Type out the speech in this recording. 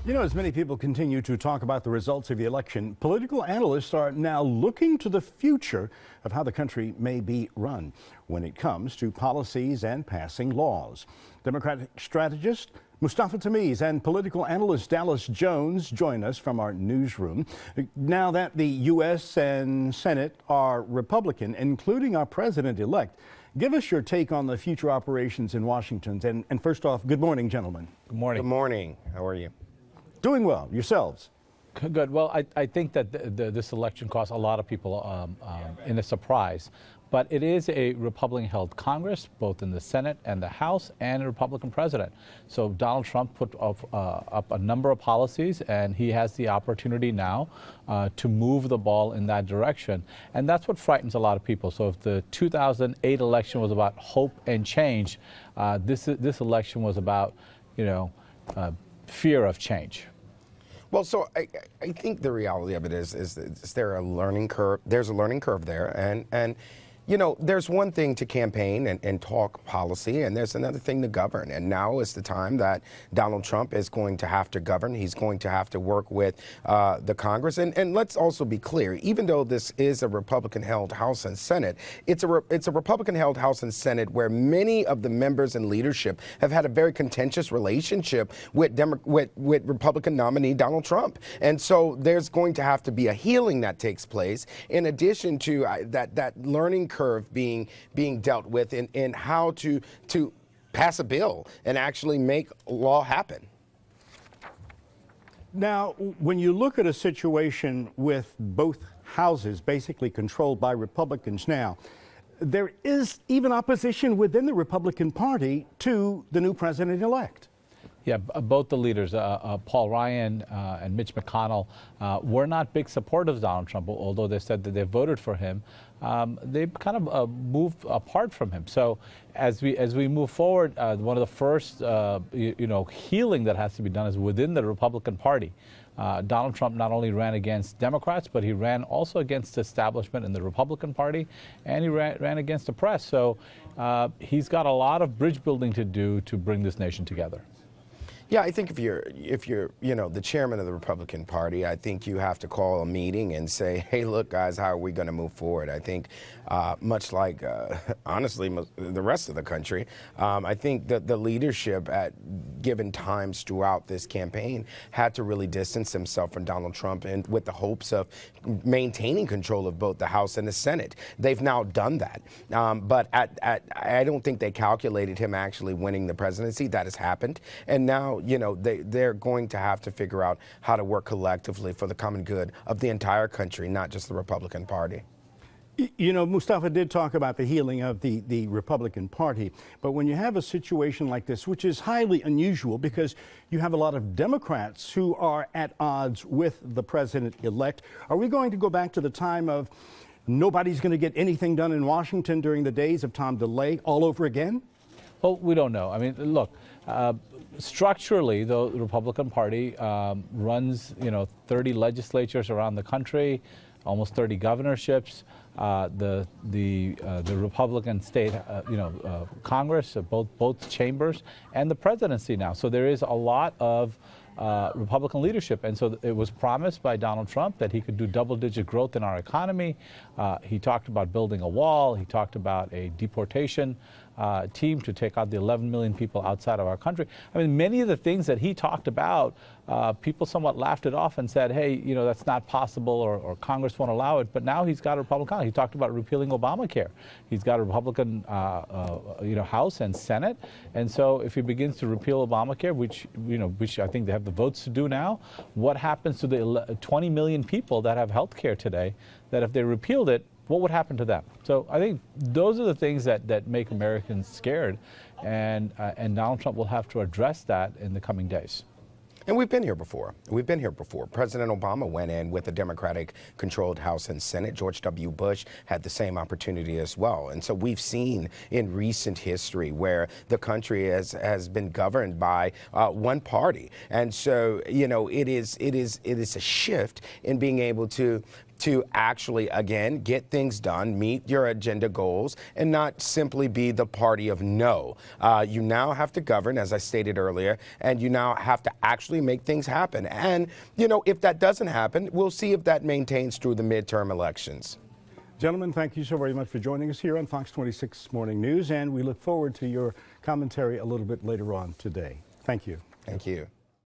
You know, as many people continue to talk about the results of the election, political analysts are now looking to the future of how the country may be run when it comes to policies and passing laws. Democratic strategist Mustafa Tameez and political analyst Dallas Jones join us from our newsroom. Now that the U.S. and Senate are Republican, including our president-elect, give us your take on the future operations in Washington. And first off, good morning, gentlemen. Good morning. Good morning. How are you? Doing well. Yourselves? Good. Well, I think that this election cost a lot of people in a surprise. But it is a Republican-held Congress, both in the Senate and the House, and a Republican president. So Donald Trump put up a number of policies, and he has the opportunity now to move the ball in that direction. And that's what frightens a lot of people. So if the 2008 election was about hope and change, this election was about, fear of change. Well, so I think the reality of it is there a learning curve? There's a learning curve there, and there's one thing to campaign and talk policy, and there's another thing to govern. And now is the time that Donald Trump is going to have to govern. He's going to have to work with the Congress. And let's also be clear, even though this is a Republican-held House and Senate, it's a Republican-held House and Senate where many of the members and leadership have had a very contentious relationship with Republican nominee Donald Trump. And so there's going to have to be a healing that takes place in addition to that learning curve being dealt with in how to pass a bill and actually make law happen. Now, when you look at a situation with both houses basically controlled by Republicans now, there is even opposition within the Republican Party to the new president-elect. Yeah, both the leaders, Paul Ryan and Mitch McConnell, were not big supporters of Donald Trump, although they said that they voted for him. They kind of moved apart from him. So as we move forward, one of the first healing that has to be done is within the Republican Party. Donald Trump not only ran against Democrats, but he ran also against the establishment in the Republican Party, and he ran against the press. So he's got a lot of bridge building to do to bring this nation together. Yeah, I think if you're the chairman of the Republican Party, I think you have to call a meeting and say, hey, look, guys, how are we going to move forward? I think much like, honestly, the rest of the country, I think that the leadership at given times throughout this campaign had to really distance themselves from Donald Trump and with the hopes of maintaining control of both the House and the Senate. They've now done that. But I don't think they calculated him actually winning the presidency. That has happened. And now, they're going to have to figure out how to work collectively for the common good of the entire country, not just the Republican Party. Mustafa did talk about the healing of the Republican Party, but when you have a situation like this, which is highly unusual because you have a lot of Democrats who are at odds with the president-elect, are we going to go back to the time of nobody's going to get anything done in Washington during the days of Tom DeLay all over again? Well, we don't know. I mean, look, structurally, the Republican Party runs, 30 legislatures around the country, almost 30 governorships. The Republican state, Congress, both chambers, and the presidency now. So there is a lot of Republican leadership. And so it was promised by Donald Trump that he could do double-digit growth in our economy. He talked about building a wall. He talked about a deportation team to take out the 11 million people outside of our country. I mean, many of the things that he talked about, people somewhat laughed it off and said, hey, that's not possible, or Congress won't allow it. But now he's got a Republican. He talked about repealing Obamacare. He's got a Republican, House and Senate. And so if he begins to repeal Obamacare, which I think they have the votes to do now, what happens to the 20 million people that have health care today, that if they repealed it, what would happen to them? So I think those are the things that make Americans scared, and Donald Trump will have to address that in the coming days. And we've been here before. President Obama went in with a Democratic-controlled House and Senate. George W. Bush had the same opportunity as well. And so we've seen in recent history where the country has been governed by one party. And so, it is a shift in being able to to actually, again, get things done, meet your agenda goals, and not simply be the party of no. You now have to govern, as I stated earlier, and you now have to actually make things happen. And, you know, if that doesn't happen, we'll see if that maintains through the midterm elections. Gentlemen, thank you so very much for joining us here on Fox 26 Morning News, and we look forward to your commentary a little bit later on today. Thank you. Thank you.